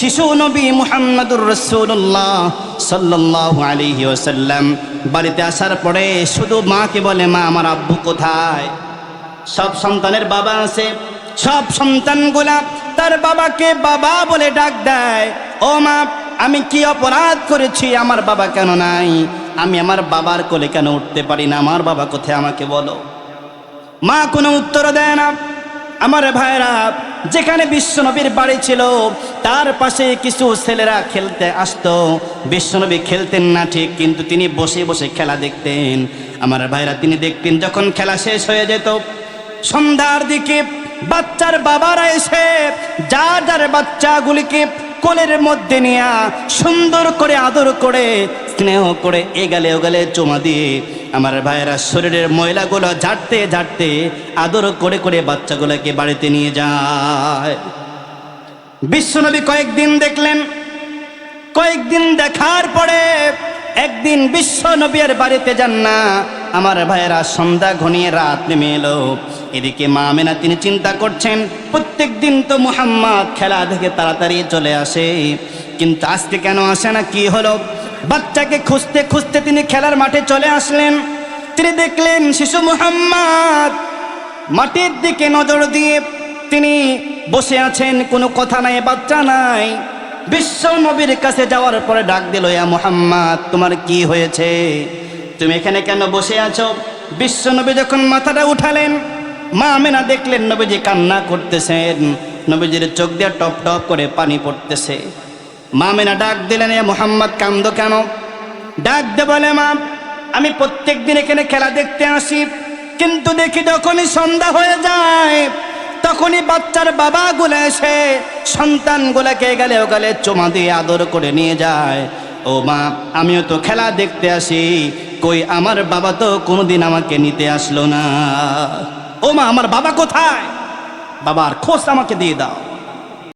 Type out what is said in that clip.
শিশু নবী মুহাম্মদুর রাসূলুল্লাহ সাল্লাল্লাহু আলাইহি ওয়াসাল্লাম বাড়িতে আসার পরে শুধু মাকে বলে, মা আমার আব্বু কোথায়? সব সন্তানের বাবা আছে, সব সন্তানগুলা তার বাবাকে বাবা বলে ডাক দেয়। ও মা, আমি কি অপরাধ করেছি? আমার বাবা কেন নাই? আমি আমার বাবার কোলে কেন উঠতে পারি না? আমার বাবা কোথায় আমাকে বলো। মা কোনো উত্তর দেয় না। আমার ভাইরা, যেখানে বিশ্বনবীর বাড়ি ছিল তার পাশে কিছু ছেলেরা খেলতে আসতো। বিশ্বনবী খেলতেন না ঠিক, কিন্তু তিনি বসে বসে খেলা দেখতেন। আমার ভাইরা, তিনি দেখতেন যখন খেলা শেষ হয়ে যেত সন্ধ্যার দিকে বাচ্চার বাবারা এসে যার যার বাচ্চাগুলিকে কোলের মধ্যে নিয়ে সুন্দর করে আদর করে স্নেহ করে এগালে ওগালে চুমা দিয়ে আমার ভাইয়েরা শরীরের ময়লাগুলো ঝাড়তে ঝাড়তে আদর করে করে বাচ্চাগুলোকে বাড়িতে নিয়ে যায়। বিশ্বনবী কয়েকদিন দেখলেন। কয়েকদিন দেখার পরে একদিন বিশ্বনবী আর বাড়িতে যান না। আমার ভাইয়েরা, সন্ধ্যা ঘনিয়ে রাত নেমে এলো। এদিকে মা আমেনা তিনি চিন্তা করছেন, প্রত্যেক দিন তো মুহাম্মদ খেলা দেখে তাড়াতাড়ি চলে আসে, কিন্তু আজকে কেন আসে না? কি হলো? বাচ্চাকে খুঁজতে খুঁজতে তিনি খেলার মাঠে চলে আসলেন। তিনি দেখলেন শিশু মুহাম্মদ মাটির দিকে নজর দিয়ে তিনি বসে আছেন, কোনো কথা নাই, বাচ্চা নাই। বিশ্ব নবীর কাছে যাওয়ার পরে ডাক দিল, ইয়া মুহাম্মদ, তোমার কি হয়েছে? তুমি এখানে কেন বসে আছো? বিশ্ব নবী যখন মাথাটা উঠালেন, মা আমেনা দেখলেন নবীজি কান্না করতেছেন। নবীজির চোখ দিয়ে টপ টপ করে পানি পড়তেছে। মা আমেনা ডাক দিলেন, ইয়া মুহাম্মদ, কান্দো কেন? ডাক দে বলে, মা, আমি প্রত্যেক দিন এখানে খেলা দেখতে আসি, কিন্তু দেখি যখনই সন্ধ্যা হয়ে যায় তখনই বাচ্চার বাবাগুলো এসে সন্তানগুলোকে গেলে ওগালে চুমা দিয়ে আদর করে নিয়ে যায়। ও মা, আমিও তো খেলা দেখতে আসি, কই আমার বাবা তো কোনোদিন আমাকে নিতে আসলো না। ও মা, আমার বাবা কোথায়? বাবার খোঁজ আমাকে দিয়ে দাও।